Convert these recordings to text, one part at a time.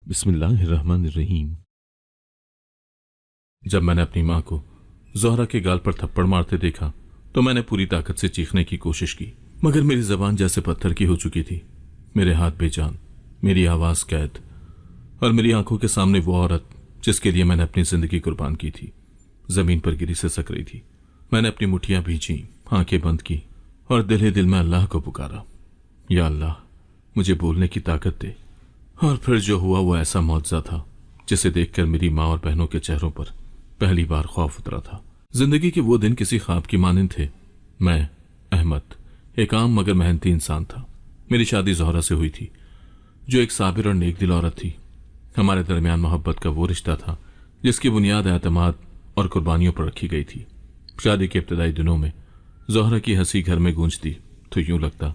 बिस्मिल्लाहिर्रहमानिर्रहीम। जब मैंने अपनी माँ को ज़ोहरा के गाल पर थप्पड़ मारते देखा तो मैंने पूरी ताकत से चीखने की कोशिश की, मगर मेरी जबान जैसे पत्थर की हो चुकी थी। मेरे हाथ बेजान, मेरी आवाज़ कैद और मेरी आंखों के सामने वो औरत जिसके लिए मैंने अपनी जिंदगी कुर्बान की थी, जमीन पर गिरी सिसक रही थी। मैंने अपनी मुठ्ठियां भींची, आंखें बंद की और दिल ही दिल में अल्लाह को पुकारा, या अल्लाह मुझे बोलने की ताकत दे। और फिर जो हुआ वो ऐसा मौजज़ा था जिसे देखकर मेरी माँ और बहनों के चेहरों पर पहली बार खौफ उतरा था। जिंदगी के वो दिन किसी ख्वाब की मानिंद थे। मैं अहमद एक आम मगर मेहनती इंसान था। मेरी शादी ज़ोहरा से हुई थी, जो एक साबिर और नेक दिल औरत थी। हमारे दरमियान मोहब्बत का वो रिश्ता था जिसकी बुनियाद एतमाद और कुर्बानियों पर रखी गई थी। शादी के इब्तदाई दिनों में ज़ोहरा की हंसी घर में गूंजती तो यूं लगता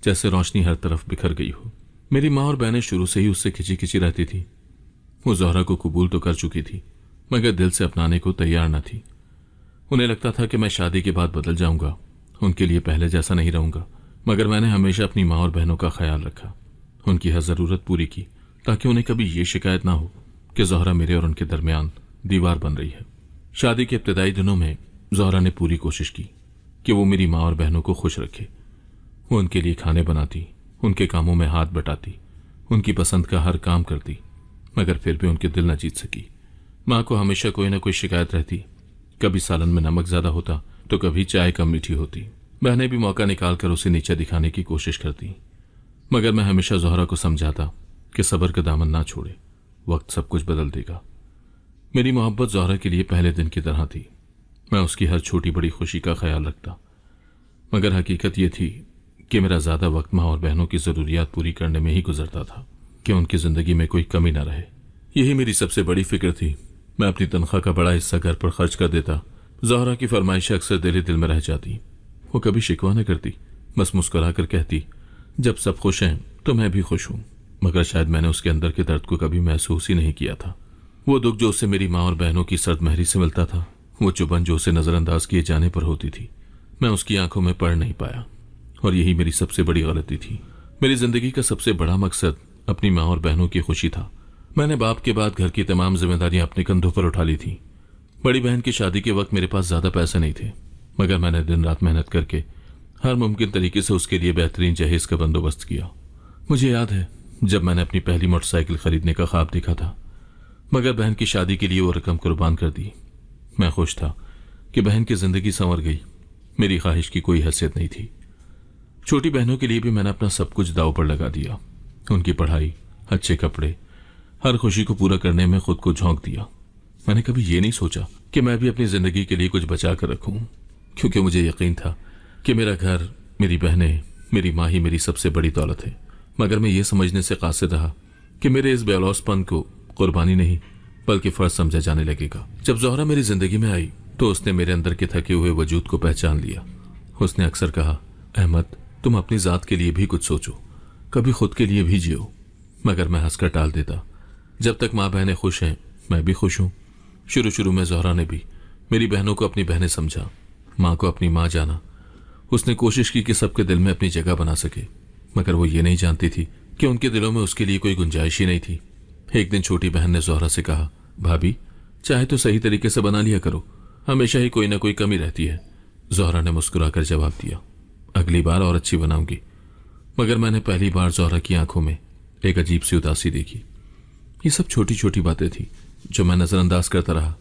जैसे रोशनी हर तरफ बिखर गई हो। मेरी माँ और बहनें शुरू से ही उससे खिंची खिंची रहती थी। वो ज़ोहरा को कबूल तो कर चुकी थी मगर दिल से अपनाने को तैयार न थी। उन्हें लगता था कि मैं शादी के बाद बदल जाऊंगा, उनके लिए पहले जैसा नहीं रहूंगा। मगर मैंने हमेशा अपनी माँ और बहनों का ख्याल रखा, उनकी हर ज़रूरत पूरी की ताकि उन्हें कभी ये शिकायत ना हो कि ज़ोहरा मेरे और उनके दरमियान दीवार बन रही है। शादी के इब्तदाई दिनों में ज़ोहरा ने पूरी कोशिश की कि वो मेरी माँ और बहनों को खुश रखे। वो उनके लिए खाने बनाती, उनके कामों में हाथ बटाती, उनकी पसंद का हर काम करती, मगर फिर भी उनके दिल न जीत सकी। माँ को हमेशा कोई ना कोई शिकायत रहती, कभी सालन में नमक ज्यादा होता तो कभी चाय कम मीठी होती। बहनें भी मौका निकालकर उसे नीचे दिखाने की कोशिश करती, मगर मैं हमेशा ज़ोहरा को समझाता कि सब्र का दामन ना छोड़े, वक्त सब कुछ बदल देगा। मेरी मोहब्बत ज़ोहरा के लिए पहले दिन की तरह थी। मैं उसकी हर छोटी बड़ी खुशी का ख्याल रखता, मगर हकीकत यह थी कि मेरा ज़्यादा वक्त माँ और बहनों की ज़रूरियात पूरी करने में ही गुजरता था कि उनकी ज़िंदगी में कोई कमी ना रहे। यही मेरी सबसे बड़ी फिक्र थी। मैं अपनी तनख्वाह का बड़ा हिस्सा घर पर खर्च कर देता। ज़ोहरा की फरमाइशें अक्सर दिल ही दिल में रह जाती। वो कभी शिकवा न करती, बस मुस्कुरा कर कहती, जब सब खुश हैं तो मैं भी खुश हूँ। मगर शायद मैंने उसके अंदर के दर्द को कभी महसूस ही नहीं किया था। वो दुख जो उसे मेरी माँ और बहनों की सर्द महरी से मिलता था, वो चुभन जो उसे नज़रअंदाज किए जाने पर होती थी, मैं उसकी आंखों में पढ़ नहीं पाया। और यही मेरी सबसे बड़ी गलती थी। मेरी जिंदगी का सबसे बड़ा मकसद अपनी माँ और बहनों की खुशी था। मैंने बाप के बाद घर की तमाम जिम्मेदारियां अपने कंधों पर उठा ली थी। बड़ी बहन की शादी के वक्त मेरे पास ज्यादा पैसे नहीं थे, मगर मैंने दिन रात मेहनत करके हर मुमकिन तरीके से उसके लिए बेहतरीन जहेज का बंदोबस्त किया। मुझे याद है जब मैंने अपनी पहली मोटरसाइकिल खरीदने का ख्वाब देखा था, मगर बहन की शादी के लिए वो रकम कुर्बान कर दी। मैं खुश था कि बहन की जिंदगी संवर गई। मेरी ख्वाहिश की कोई हैसियत नहीं थी। छोटी बहनों के लिए भी मैंने अपना सब कुछ दांव पर लगा दिया। उनकी पढ़ाई, अच्छे कपड़े, हर खुशी को पूरा करने में खुद को झोंक दिया। मैंने कभी ये नहीं सोचा कि मैं भी अपनी जिंदगी के लिए कुछ बचा कर रखूं, क्योंकि मुझे यकीन था कि मेरा घर, मेरी बहनें, मेरी माँ ही मेरी सबसे बड़ी दौलत है। मगर मैं ये समझने से कासिर रहा कि मेरे इस बेलौसपन को कुर्बानी नहीं बल्कि फर्ज समझा जाने लगेगा। जब ज़ोहरा मेरी जिंदगी में आई तो उसने मेरे अंदर के थके हुए वजूद को पहचान लिया। उसने अक्सर कहा, अहमद तुम अपनी जात के लिए भी कुछ सोचो, कभी खुद के लिए भी जियो। मगर मैं हंसकर टाल देता, जब तक माँ बहनें खुश हैं मैं भी खुश हूँ। शुरू में ज़ोहरा ने भी मेरी बहनों को अपनी बहनें समझा, माँ को अपनी माँ जाना। उसने कोशिश की कि सबके दिल में अपनी जगह बना सके, मगर वो ये नहीं जानती थी कि उनके दिलों में उसके लिए कोई गुंजाइश ही नहीं थी। एक दिन छोटी बहन ने ज़ोहरा से कहा, भाभी चाहे तो सही तरीके से बना लिया करो, हमेशा ही कोई ना कोई कमी रहती है। ज़ोहरा ने मुस्कुराकर जवाब दिया, अगली बार और अच्छी बनाऊंगी। मगर मैंने पहली बार ज़ोहरा की आंखों में एक अजीब सी उदासी देखी। ये सब छोटी छोटी बातें थी जो मैं नज़रअंदाज करता रहा,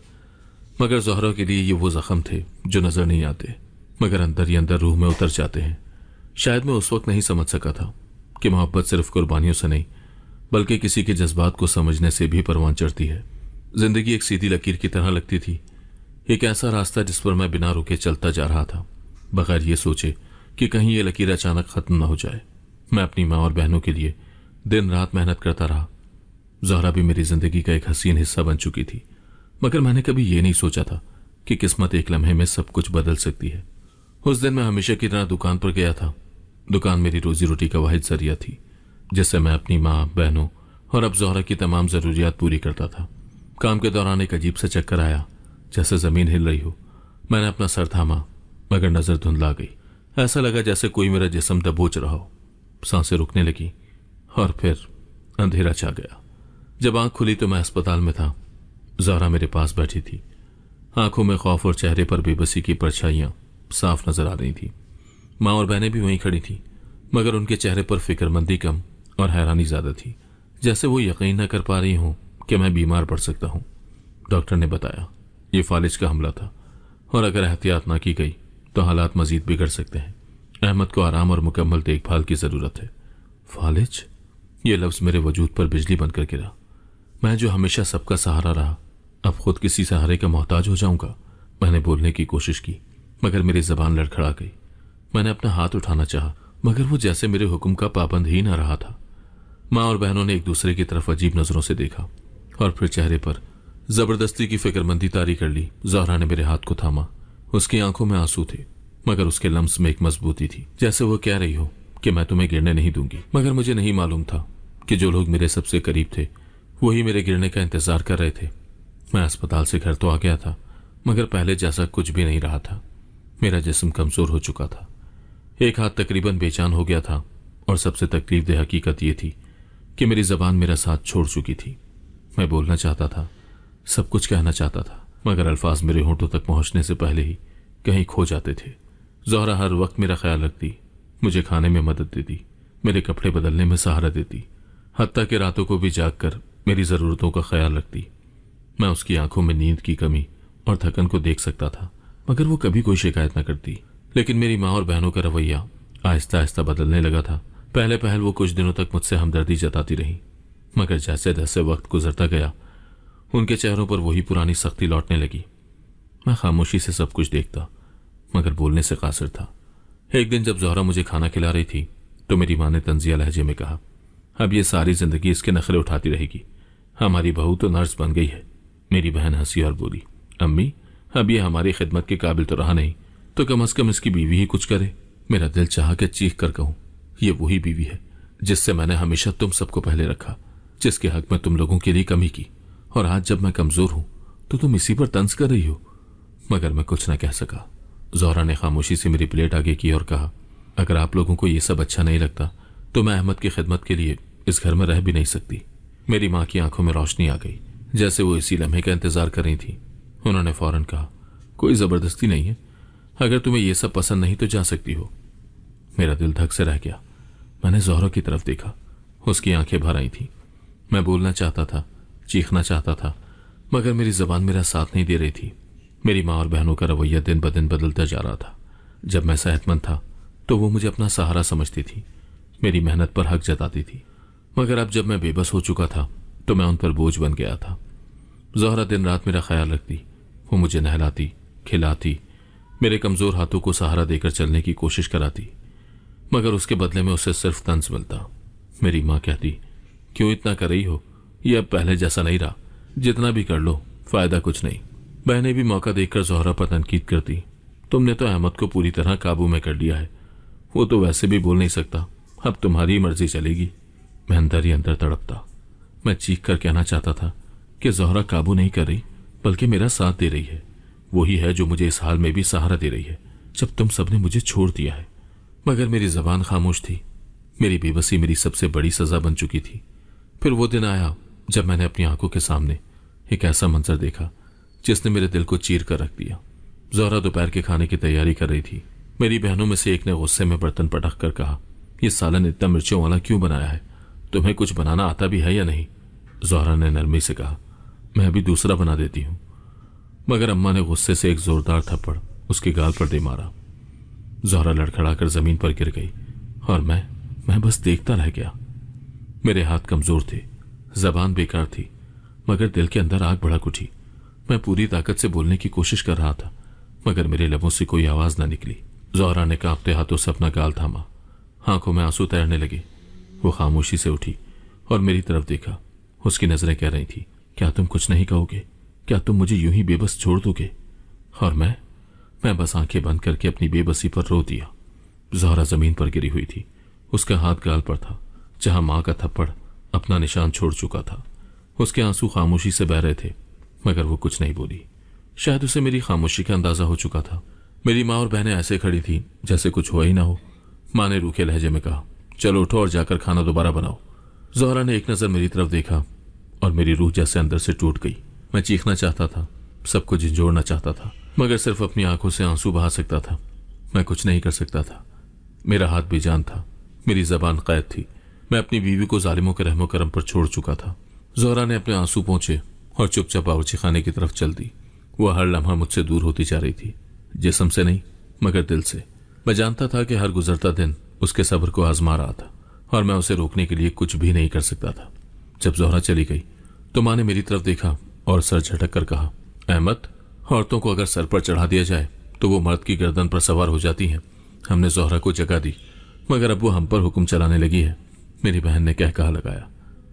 मगर ज़ोहरा के लिए ये वो जख्म थे जो नज़र नहीं आते मगर अंदर ही अंदर रूह में उतर जाते हैं। शायद मैं उस वक्त नहीं समझ सका था कि मोहब्बत सिर्फ कुर्बानियों से नहीं बल्कि किसी के जज्बात को समझने से भी परवान चढ़ती है। जिंदगी एक सीधी लकीर की तरह लगती थी, एक ऐसा रास्ता जिस पर मैं बिना रुके चलता जा रहा था, बगैर ये सोचे कि कहीं ये लकीर अचानक खत्म न हो जाए। मैं अपनी माँ और बहनों के लिए दिन रात मेहनत करता रहा। ज़ोहरा भी मेरी जिंदगी का एक हसीन हिस्सा बन चुकी थी, मगर मैंने कभी ये नहीं सोचा था कि किस्मत एक लम्हे में सब कुछ बदल सकती है। उस दिन मैं हमेशा की तरह दुकान पर गया था। दुकान मेरी रोजी रोटी का वाहिद जरिया थी, जिससे मैं अपनी माँ, बहनों और अब ज़ोहरा की तमाम ज़रूरियात पूरी करता था। काम के दौरान एक अजीब सा चक्कर आया, जैसे ज़मीन हिल रही हो। मैंने अपना सर थामा, मगर नज़र धुंधला गई। ऐसा लगा जैसे कोई मेरा जिस्म दबोच रहा हो। सांसें रुकने लगी और फिर अंधेरा छा गया। जब आंख खुली तो मैं अस्पताल में था। ज़हरा मेरे पास बैठी थी। आंखों में खौफ और चेहरे पर बेबसी की परछाइयां साफ नजर आ रही थी। माँ और बहनें भी वहीं खड़ी थी, मगर उनके चेहरे पर फिक्रमंदी कम और हैरानी ज्यादा थी, जैसे वो यकीन न कर पा रही हूं कि मैं बीमार पड़ सकता हूं। डॉक्टर ने बताया ये फालिज का हमला था और अगर एहतियात ना की गई तो हालात मजीद बिगड़ सकते हैं। अहमद को आराम और मुकम्मल देखभाल की जरूरत है। फालिज? ये लफ्ज मेरे वजूद पर बिजली बनकर गिरा। मैं जो हमेशा सबका सहारा रहा, अब खुद किसी सहारे का मोहताज हो जाऊंगा। मैंने बोलने की कोशिश की, मगर मेरी जबान लड़खड़ा गई। मैंने अपना हाथ उठाना चाहा, मगर वो जैसे मेरे हुक्म का पाबंद ही न रहा था। माँ और बहनों ने एक दूसरे की तरफ अजीब नजरों से देखा और फिर चेहरे पर जबरदस्ती की फिक्रमंदी तारी कर ली। ज़हरा ने मेरे हाथ को थामा। उसकी आंखों में आंसू थे, मगर उसके लम्स में एक मजबूती थी, जैसे वो कह रही हो कि मैं तुम्हें गिरने नहीं दूंगी। मगर मुझे नहीं मालूम था कि जो लोग मेरे सबसे करीब थे वही मेरे गिरने का इंतजार कर रहे थे। मैं अस्पताल से घर तो आ गया था, मगर पहले जैसा कुछ भी नहीं रहा था। मेरा जिस्म कमजोर हो चुका था, एक हाथ तकरीबन बेजान हो गया था और सबसे तकलीफदेह हकीकत यह थी कि मेरी जबान मेरा साथ छोड़ चुकी थी। मैं बोलना चाहता था, सब कुछ कहना चाहता था, मगर अल्फाज मेरे होंठों तक पहुंचने से पहले ही कहीं खो जाते थे। ज़हरा हर वक्त मेरा ख्याल रखती, मुझे खाने में मदद देती, मेरे कपड़े बदलने में सहारा देती, हत्ता कि रातों को भी जाग कर मेरी ज़रूरतों का ख्याल रखती। मैं उसकी आंखों में नींद की कमी और थकन को देख सकता था, मगर वो कभी कोई शिकायत न करती। लेकिन मेरी माँ और बहनों का रवैया आहिस्ता आहिस्ता बदलने लगा था। पहले पहल वो कुछ दिनों तक मुझसे हमदर्दी जताती रही, मगर जैसे जैसे वक्त गुजरता गया उनके चेहरों पर वही पुरानी सख्ती लौटने लगी। मैं खामोशी से सब कुछ देखता, मगर बोलने से कासिर था। एक दिन जब ज़हरा मुझे खाना खिला रही थी तो मेरी माँ ने तंजिया लहजे में कहा, अब ये सारी जिंदगी इसके नखरे उठाती रहेगी, हमारी बहू तो नर्स बन गई है। मेरी बहन हंसी और बोली, अम्मी अब ये हमारी खिदमत के काबिल तो रहा नहीं, तो कम से कम इसकी बीवी ही कुछ करे। मेरा दिल चाहा कि चीख कर कहूं, ये वही बीवी है जिससे मैंने हमेशा तुम सबको पहले रखा, जिसके हक में तुम लोगों के लिए कमी की, और आज जब मैं कमजोर हूं तो तुम इसी पर तंज कर रही हो। मगर मैं कुछ न कह सका। ज़हरा ने खामोशी से मेरी प्लेट आगे की और कहा, अगर आप लोगों को ये सब अच्छा नहीं लगता तो मैं अहमद की खिदमत के लिए इस घर में रह भी नहीं सकती। मेरी माँ की आंखों में रोशनी आ गई, जैसे वो इसी लम्हे का इंतजार कर रही थी। उन्होंने फौरन कहा, कोई जबरदस्ती नहीं है, अगर तुम्हें यह सब पसंद नहीं तो जा सकती हो। मेरा दिल धक से रह गया। मैंने ज़हरा की तरफ देखा, उसकी आंखें भर आई थी। मैं बोलना चाहता था, चीखना चाहता था, मगर मेरी जबान मेरा साथ नहीं दे रही थी। मेरी माँ और बहनों का रवैया दिन ब दिन बदलता जा रहा था। जब मैं सेहतमंद था तो वो मुझे अपना सहारा समझती थी, मेरी मेहनत पर हक जताती थी, मगर अब जब मैं बेबस हो चुका था तो मैं उन पर बोझ बन गया था। ज़हरा दिन रात मेरा ख्याल रखती, वो मुझे नहलाती, खिलाती, मेरे कमजोर हाथों को सहारा देकर चलने की कोशिश कराती, मगर उसके बदले में उसे सिर्फ तंज मिलता। मेरी माँ कहती, क्यों इतना कर रही हो, ये अब पहले जैसा नहीं रहा, जितना भी कर लो फायदा कुछ नहीं। बहनें भी मौका देखकर ज़हरा पर तनकीद करती, तुमने तो अहमद को पूरी तरह काबू में कर लिया है, वो तो वैसे भी बोल नहीं सकता, अब तुम्हारी मर्जी चलेगी। मैं अंदर ही अंदर तड़पता। मैं चीख कर कहना चाहता था कि ज़हरा काबू नहीं कर रही, बल्कि मेरा साथ दे रही है, वही है जो मुझे इस हाल में भी सहारा दे रही है जब तुम सबने मुझे छोड़ दिया है। मगर मेरी जबान खामोश थी। मेरी बेबसी मेरी सबसे बड़ी सजा बन चुकी थी। फिर वो दिन आया जब मैंने अपनी आंखों के सामने एक ऐसा मंजर देखा जिसने मेरे दिल को चीर कर रख दिया। ज़हरा दोपहर के खाने की तैयारी कर रही थी। मेरी बहनों में से एक ने गुस्से में बर्तन पटक कर कहा, यह सालन इतना मिर्चों वाला क्यों बनाया है, तुम्हें कुछ बनाना आता भी है या नहीं? ज़हरा ने नरमी से कहा, मैं अभी दूसरा बना देती हूं। मगर अम्मा ने गुस्से से एक जोरदार थप्पड़ उसके गाल पर दे मारा। ज़हरा लड़खड़ाकर जमीन पर गिर गई और मैं बस देखता रह गया। मेरे हाथ कमजोर थे, जबान बेकार थी, मगर दिल के अंदर आग भड़क उठी। मैं पूरी ताकत से बोलने की कोशिश कर रहा था, मगर मेरे लबों से कोई आवाज ना निकली। ज़हरा ने कांपते हाथों से अपना गाल थामा, आंखों में आंसू तैरने लगे। वो खामोशी से उठी और मेरी तरफ देखा। उसकी नजरें कह रही थी, क्या तुम कुछ नहीं कहोगे? क्या तुम मुझे यूं ही बेबस छोड़ दोगे? और मैं बस आंखें बंद करके अपनी बेबसी पर रो दिया। ज़हरा जमीन पर गिरी हुई थी, उसका हाथ गाल पर था जहां मां का थप्पड़ अपना निशान छोड़ चुका था। उसके आंसू खामोशी से बह रहे थे, मगर वो कुछ नहीं बोली। शायद उसे मेरी खामोशी का अंदाजा हो चुका था। मेरी माँ और बहनें ऐसे खड़ी थी जैसे कुछ हुआ ही ना हो। माँ ने रूखे लहजे में कहा, चलो उठो और जाकर खाना दोबारा बनाओ। ज़हरा ने एक नजर मेरी तरफ देखा और मेरी रूह जैसे अंदर से टूट गई। मैं चीखना चाहता था, सबको झिंझोड़ना चाहता था, मगर सिर्फ अपनी आंखों से आंसू बहा सकता था। मैं कुछ नहीं कर सकता था। मेरा हाथ बेजान था, मेरी जबान कैद थी। मैं अपनी बीवी को जालिमों के रहमो करम पर छोड़ चुका था। ज़ोहरा ने अपने आंसू पोंछे और चुपचाप बावर्ची खाने की तरफ चल दी। वह हर लम्हा मुझसे दूर होती जा रही थी, जिस्म से नहीं मगर दिल से। मैं जानता था कि हर गुजरता दिन उसके सब्र को आजमा रहा था और मैं उसे रोकने के लिए कुछ भी नहीं कर सकता था। जब ज़ोहरा चली गई तो माँ ने मेरी तरफ देखा और सर झटक कर कहा, अहमद, औरतों को अगर सर पर चढ़ा दिया जाए तो वो मर्द की गर्दन पर सवार हो जाती हैं। हमने ज़ोहरा को जगह दी, मगर अब वो हम पर हुक्म चलाने लगी है। मेरी बहन ने कह कहा लगाया,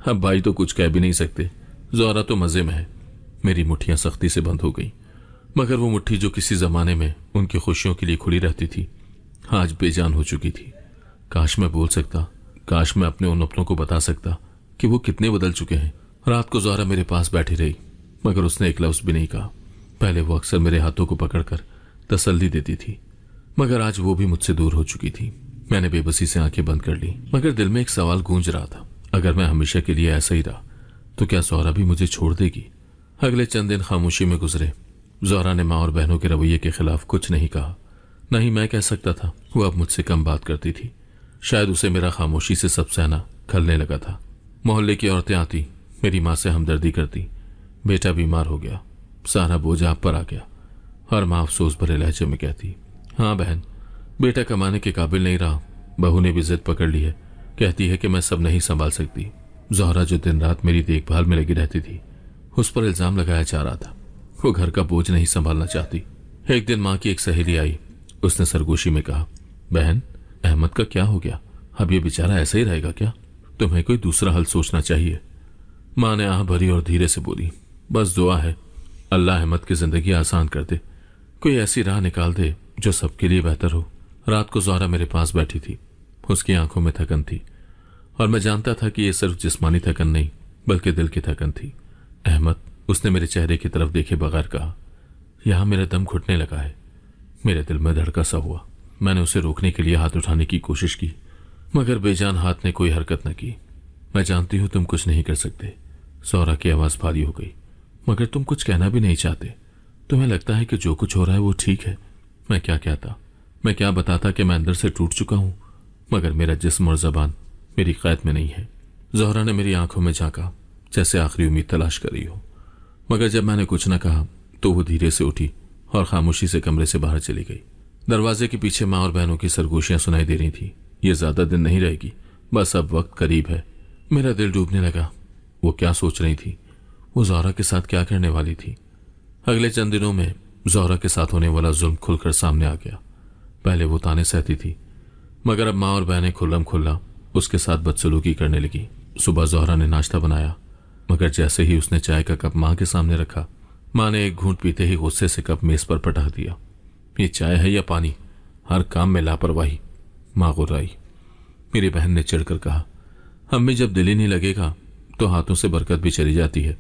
अब भाई तो कुछ कह भी नहीं सकते, ज़ोहरा तो मज़े में है। मेरी मुट्ठियां सख्ती से बंद हो गई, मगर वो मुट्ठी जो किसी ज़माने में उनकी खुशियों के लिए खुली रहती थी आज बेजान हो चुकी थी। काश मैं बोल सकता, काश मैं अपने उन अपनों को बता सकता कि वो कितने बदल चुके हैं। रात को ज़ोहरा मेरे पास बैठी रही, मगर उसने एक लफ्ज़ भी नहीं कहा। पहले वो अक्सर मेरे हाथों को पकड़कर तसल्ली देती थी, मगर आज वो भी मुझसे दूर हो चुकी थी। मैंने बेबसी से आंखें बंद कर ली, मगर दिल में एक सवाल गूंज रहा था, अगर मैं हमेशा के लिए ऐसा ही रहा तो क्या ज़ोहरा भी मुझे छोड़ देगी? अगले चंद दिन खामोशी में गुजरे। ज़ोहरा ने माँ और बहनों के रवैये के खिलाफ कुछ नहीं कहा, न ही मैं कह सकता था। वो अब मुझसे कम बात करती थी। शायद उसे मेरा खामोशी से सब सहना खलने लगा था। मोहल्ले की औरतें आती, मेरी माँ से हमदर्दी करती, बेटा बीमार हो गया, सारा बोझ आप पर आ गया, और माँ अफसोस भरे लहजे में कहती, हाँ बहन, बेटा कमाने के काबिल नहीं रहा। बहू ने भी जिद पकड़ ली है, कहती है कि मैं सब नहीं संभाल सकती। ज़ोहरा जो दिन रात मेरी देखभाल में लगी रहती थी, उस पर इल्जाम लगाया जा रहा था वो घर का बोझ नहीं संभालना चाहती। एक दिन माँ की एक सहेली आई, उसने सरगोशी में कहा, बहन, अहमद का क्या हो गया? अब ये बेचारा ऐसा ही रहेगा क्या? तुम्हें कोई दूसरा हल सोचना चाहिए। माँ ने आह भरी और धीरे से बोली, बस दुआ है अल्लाह अहमद की जिंदगी आसान कर दे, कोई ऐसी राह निकाल दे जो सबके लिए बेहतर हो। रात को ज़ोहरा मेरे पास बैठी थी, उसकी आंखों में थकन थी और मैं जानता था कि ये सिर्फ जिस्मानी थकन नहीं बल्कि दिल की थकन थी। अहमद, उसने मेरे चेहरे की तरफ देखे बगैर कहा, यहाँ मेरा दम घुटने लगा है। मेरे दिल में धड़का सा हुआ। मैंने उसे रोकने के लिए हाथ उठाने की कोशिश की, मगर बेजान हाथ ने कोई हरकत न की। मैं जानती हूँ तुम कुछ नहीं कर सकते। ज़ोहरा की आवाज़ भारी हो गई, मगर तुम कुछ कहना भी नहीं चाहते। तुम्हें लगता है कि जो कुछ हो रहा है वो ठीक है। मैं क्या कहता, मैं क्या बताता कि मैं अंदर से टूट चुका हूँ, मगर मेरा जिस्म और जबान मेरी कैद में नहीं है। ज़ोहरा ने मेरी आंखों में झांका, जैसे आखिरी उम्मीद तलाश कर रही हो, मगर जब मैंने कुछ न कहा तो वो धीरे से उठी और खामोशी से कमरे से बाहर चली गई। दरवाजे के पीछे माँ और बहनों की सरगोशियां सुनाई दे रही थी। ये ज्यादा दिन नहीं रहेगी, बस अब वक्त करीब है। मेरा दिल डूबने लगा। वो क्या सोच रही थी? वो ज़ोहरा के साथ क्या करने वाली थी? अगले चंद दिनों में ज़ोहरा के साथ होने वाला जुल्म खुलकर सामने आ गया। पहले वो ताने सहती थी, मगर अब माँ और बहनें खुल्लम खुल्ला उसके साथ बदसलूकी करने लगी। सुबह ज़ोहरा ने नाश्ता बनाया, मगर जैसे ही उसने चाय का कप माँ के सामने रखा, माँ ने एक घूंट पीते ही गुस्से से कप मेज पर पटक दिया। ये चाय है या पानी? हर काम में लापरवाही, माँ गुर्राई। मेरी बहन ने चिढ़कर कहा, अम्मी, जब दिल ही नहीं लगेगा तो हाथों से बरकत भी चली जाती है।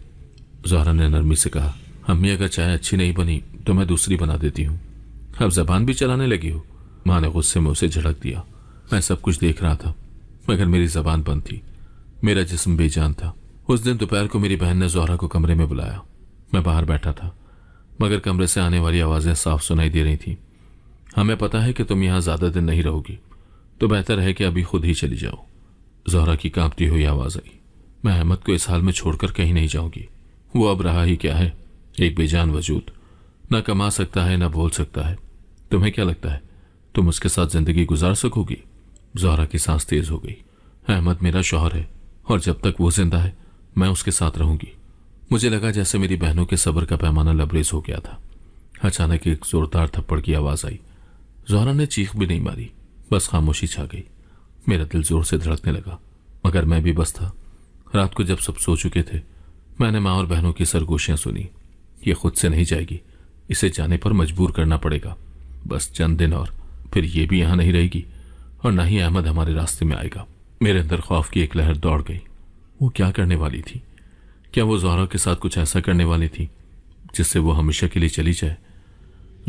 ज़ोहरा ने नरमी से कहा, अम्मी, अगर चाय अच्छी नहीं बनी तो मैं दूसरी बना देती हूँ। अब जबान भी चलाने लगी हो? माँ ने गुस्से में उसे झड़क दिया। मैं सब कुछ देख रहा था, मगर मेरी जबान बंद थी, मेरा जिस्म बेजान था। उस दिन दोपहर को मेरी बहन ने ज़ोहरा को कमरे में बुलाया। मैं बाहर बैठा था, मगर कमरे से आने वाली आवाज़ें साफ सुनाई दे रही थीं। हमें पता है कि तुम यहाँ ज़्यादा दिन नहीं रहोगी, तो बेहतर है कि अभी खुद ही चली जाओ। ज़ोहरा की कांपती हुई आवाज़ आई। मैं अहमद को इस हाल में छोड़कर कहीं नहीं जाऊंगी। वो अब रहा ही क्या है, एक बेजान वजूद, न कमा सकता है न बोल सकता है। तुम्हें क्या लगता है तुम उसके साथ जिंदगी गुजार सकोगी? ज़ोहरा की सांस तेज हो गई। अहमद मेरा शौहर है और जब तक वो जिंदा है मैं उसके साथ रहूंगी। मुझे लगा जैसे मेरी बहनों के सब्र का पैमाना लबरेज हो गया था। अचानक एक जोरदार थप्पड़ की आवाज़ आई। ज़ोहरा ने चीख भी नहीं मारी, बस खामोशी छा गई। मेरा दिल जोर से धड़कने लगा, मगर मैं भी बस था। रात को जब सब सो चुके थे, मैंने माँ और बहनों की सरगोशियां सुनी। ये खुद से नहीं जाएगी, इसे जाने पर मजबूर करना पड़ेगा। बस चंद दिन और फिर ये भी यहाँ नहीं रहेगी और न ही अहमद हमारे रास्ते में आएगा। मेरे अंदर खौफ की एक लहर दौड़ गई। वो क्या करने वाली थी? क्या वो ज़ोहरा के साथ कुछ ऐसा करने वाली थी जिससे वो हमेशा के लिए चली जाए?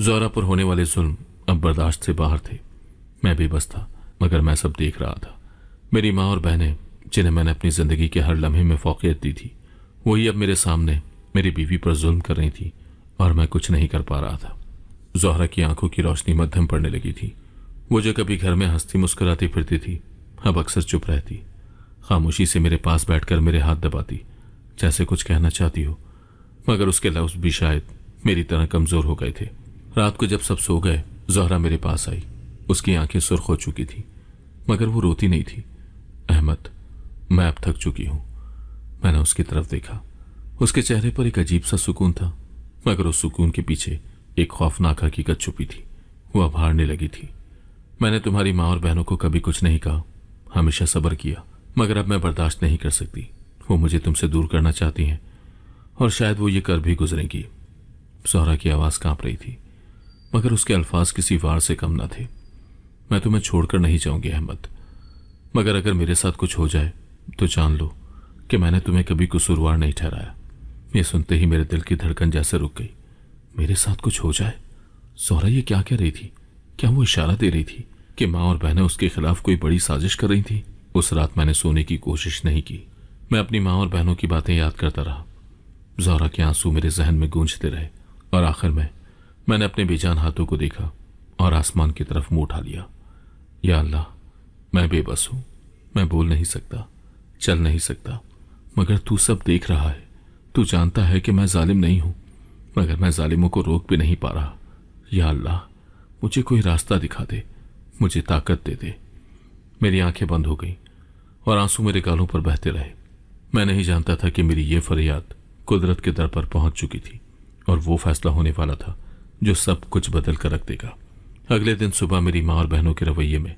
ज़ोहरा पर होने वाले जुल्म अब बर्दाश्त से बाहर थे। मैं भी बस था, मगर मैं सब देख रहा था। मेरी माँ और बहनें, जिन्हें मैंने अपनी ज़िंदगी के हर लम्हे में फौकियत दी थी, वही अब मेरे सामने मेरी बीवी पर जुल्म कर रही थी और मैं कुछ नहीं कर पा रहा था। ज़ोहरा की आंखों की रोशनी मध्यम पड़ने लगी थी। वो जो कभी घर में हंसती मुस्कुराती फिरती थी, अब अक्सर चुप रहती, खामोशी से मेरे पास बैठकर मेरे हाथ दबाती, जैसे कुछ कहना चाहती हो, मगर उसके लफ्ज़ भी शायद मेरी तरह कमज़ोर हो गए थे। रात को जब सब सो गए, ज़ोहरा मेरे पास आई। उसकी आंखें सुर्ख हो चुकी थी, मगर वो रोती नहीं थी। अहमद, मैं अब थक चुकी हूं। मैंने उसकी तरफ देखा। उसके चेहरे पर एक अजीब सा सुकून था, मगर उस सुकून के पीछे एक खौफनाक हकीकत छुपी थी। वो अब हारने लगी थी। मैंने तुम्हारी माँ और बहनों को कभी कुछ नहीं कहा, हमेशा सब्र किया, मगर अब मैं बर्दाश्त नहीं कर सकती। वो मुझे तुमसे दूर करना चाहती हैं और शायद वो ये कर भी गुजरेंगी। ज़ोहरा की आवाज़ कांप रही थी, मगर उसके अल्फाज किसी वार से कम न थे। मैं तुम्हें छोड़कर नहीं जाऊंगी अहमद, मगर अगर मेरे साथ कुछ हो जाए तो जान लो कि मैंने तुम्हें कभी कसूरवार नहीं ठहराया। ये सुनते ही मेरे दिल की धड़कन जैसे रुक गई। मेरे साथ कुछ हो जाए? ज़ोहरा ये क्या कह रही थी? क्या वो इशारा दे रही थी कि माँ और बहनें उसके खिलाफ कोई बड़ी साजिश कर रही थी? उस रात मैंने सोने की कोशिश नहीं की। मैं अपनी माँ और बहनों की बातें याद करता रहा। ज़ोहरा के आंसू मेरे जहन में गूंजते रहे और आखिर में मैंने अपने बेजान हाथों को देखा और आसमान की तरफ मुंह उठा लिया। या अल्लाह, मैं बेबस हूं, मैं बोल नहीं सकता, चल नहीं सकता, मगर तू सब देख रहा है। तू जानता है कि मैं जालिम नहीं हूं, मगर मैं जालिमों को रोक भी नहीं पा रहा। या अल्लाह, मुझे कोई रास्ता दिखा दे, मुझे ताकत दे दे। मेरी आंखें बंद हो गईं और आंसू मेरे गालों पर बहते रहे। मैं नहीं जानता था कि मेरी ये फरियाद कुदरत के दर पर पहुंच चुकी थी और वो फैसला होने वाला था जो सब कुछ बदल कर रख देगा। अगले दिन सुबह मेरी माँ और बहनों के रवैये में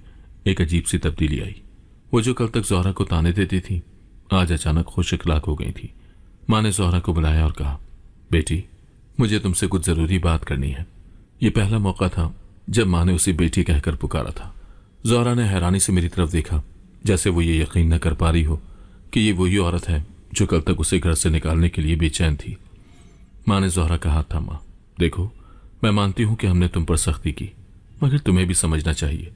एक अजीब सी तब्दीली आई। वो जो कल तक ज़ोहरा को ताने देती थी, आज अचानक खुश इखलाक हो गई थी। माँ ने ज़ोहरा को बुलाया और कहा, बेटी, मुझे तुमसे कुछ ज़रूरी बात करनी है। ये पहला मौका था जब माँ ने उसे बेटी कहकर पुकारा था। ज़ोहरा ने हैरानी से मेरी तरफ देखा, जैसे वो ये यकीन न कर पा रही हो कि ये वही औरत है जो कल तक उसे घर से निकालने के लिए बेचैन थी। माँ ने ज़ोहरा का हाथ थामा। देखो, मैं मानती हूं कि हमने तुम पर सख्ती की, मगर तुम्हें भी समझना चाहिए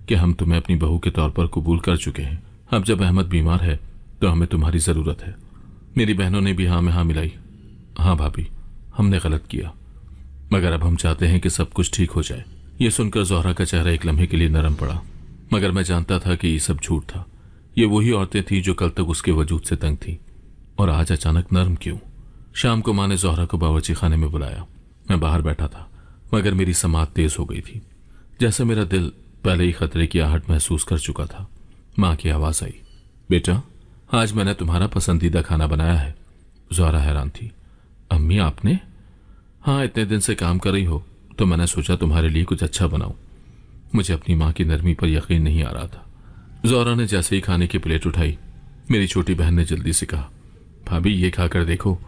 कि हम तुम्हें अपनी बहू के तौर पर कबूल कर चुके हैं। अब जब अहमद बीमार है तो हमें तुम्हारी ज़रूरत है। मेरी बहनों ने भी हाँ में हाँ मिलाई। हाँ भाभी, हमने गलत किया, मगर अब हम चाहते हैं कि सब कुछ ठीक हो जाए। ये सुनकर ज़ोहरा का चेहरा एक लम्हे के लिए नरम पड़ा, मगर मैं जानता था कि ये सब झूठ था। ये वही औरतें थीं जो कल तक उसके वजूद से तंग थीं, और आज अचानक नरम क्यों? शाम को माँ ने ज़ोहरा को बावर्ची खाने में बुलाया। मैं बाहर बैठा था, मगर मेरी समात तेज हो गई थी, जैसे मेरा दिल पहले ही खतरे की आहट महसूस कर चुका था। माँ की आवाज़ आई, बेटा, आज मैंने तुम्हारा पसंदीदा खाना बनाया है। ज़ोहरा हैरान थी। अम्मी, आपने? हाँ, इतने दिन से काम कर रही हो तो मैंने सोचा तुम्हारे लिए कुछ अच्छा बनाऊं। मुझे अपनी माँ की नरमी पर यकीन नहीं आ रहा था। ज़ोहरा ने जैसे ही खाने की प्लेट उठाई, मेरी छोटी बहन ने जल्दी से कहा, भाभी, ये खाकर देखो,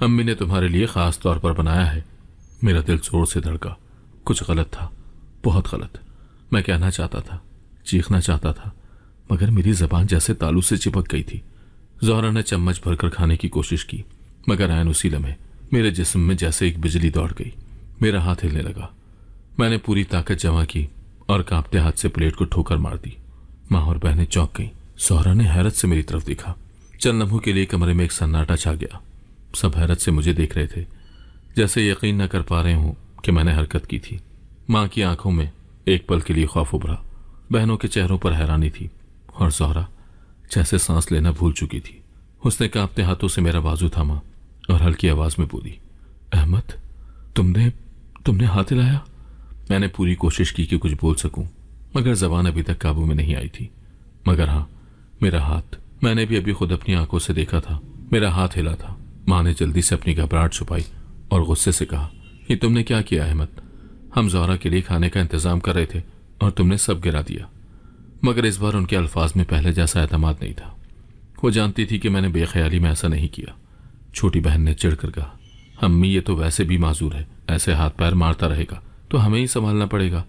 अम्मी ने तुम्हारे लिए ख़ास तौर पर बनाया है। मेरा दिल जोर से धड़का। कुछ गलत था, बहुत गलत। मैं कहना चाहता था, चीखना चाहता था, मगर मेरी ज़बान जैसे तालू से चिपक गई थी। ज़ोहरा ने चम्मच भरकर खाने की कोशिश की, मगर ऐन उसी लम्हे मेरे जिस्म में जैसे एक बिजली दौड़ गई। मेरा हाथ हिलने लगा। मैंने पूरी ताकत जमा की और कांपते हाथ से प्लेट को ठोकर मार दी। माँ और बहनें चौंक गईं। ज़ोहरा ने हैरत से मेरी तरफ देखा। चंद लम्हों के लिए कमरे में एक सन्नाटा छा गया। सब हैरत से मुझे देख रहे थे, जैसे यकीन न कर पा रहे हों कि मैंने हरकत की थी। माँ की आंखों में एक पल के लिए खौफ उभरा, बहनों के चेहरों पर हैरानी थी, और ज़ोहरा जैसे सांस लेना भूल चुकी थी। उसने कांपते हाथों से मेरा बाजू थामा और हल्की आवाज में बोली, अहमद, तुमने हाथ हिलाया? मैंने पूरी कोशिश की कि कुछ बोल सकूं, मगर जबान अभी तक काबू में नहीं आई थी। मगर हाँ, मेरा हाथ, मैंने भी अभी खुद अपनी आंखों से देखा था, मेरा हाथ हिला था। माँ ने जल्दी से अपनी घबराहट छुपाई और गुस्से से कहा, ये तुमने क्या किया अहमद? हम ज़ोहरा के लिए खाने का इंतजाम कर रहे थे और तुमने सब गिरा दिया। मगर इस बार उनके अल्फाज में पहले जैसा एतमाद नहीं था। वो जानती थी कि मैंने बेख्याली में ऐसा नहीं किया। छोटी बहन ने चिढ़कर कहा, अम्मी, ये तो वैसे भी माजूर है, ऐसे हाथ पैर मारता रहेगा तो हमें ही संभालना पड़ेगा।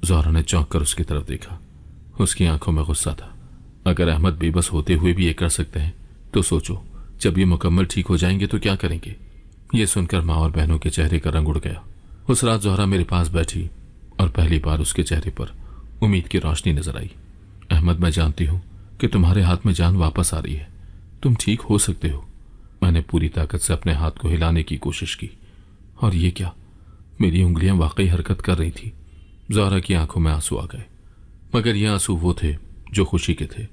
ज़ोहरा ने चौंक कर उसकी तरफ देखा। उसकी आंखों में गुस्सा था। अगर अहमद बेबस होते हुए भी ये कर सकते हैं तो सोचो, जब ये मुकम्मल ठीक हो जाएंगे तो क्या करेंगे? ये सुनकर माँ और बहनों के चेहरे का रंग उड़ गया। उस रात ज़ोहरा मेरे पास बैठी और पहली बार उसके चेहरे पर उम्मीद की रोशनी नजर आई। अहमद, मैं जानती हूँ कि तुम्हारे हाथ में जान वापस आ रही है, तुम ठीक हो सकते हो। मैंने पूरी ताकत से अपने हाथ को हिलाने की कोशिश की, और ये क्या, मेरी उंगलियां वाकई हरकत कर रही थी। ज़ोहरा की आंखों में आंसू आ गए, मगर ये आंसू वो थे जो खुशी के थे,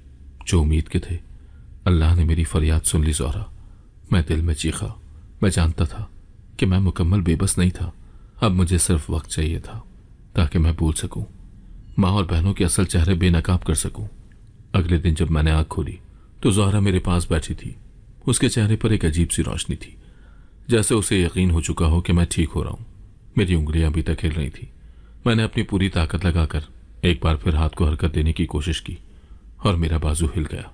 जो उम्मीद के थे। अल्लाह ने मेरी फरियाद सुन ली ज़ोहरा। मैं दिल में चीखा। मैं जानता था कि मैं मुकम्मल बेबस नहीं था। अब मुझे सिर्फ वक्त चाहिए था ताकि मैं भूल सकूं, माँ और बहनों के असल चेहरे बेनकाब कर सकूं। अगले दिन जब मैंने आंख खोली तो ज़ोहरा मेरे पास बैठी थी। उसके चेहरे पर एक अजीब सी रोशनी थी, जैसे उसे यकीन हो चुका हो कि मैं ठीक हो रहा हूं। मेरी उंगलियां अभी तक हिल रही थी। मैंने अपनी पूरी ताकत लगाकर एक बार फिर हाथ को हरकत देने की कोशिश की और मेरा बाजू हिल गया।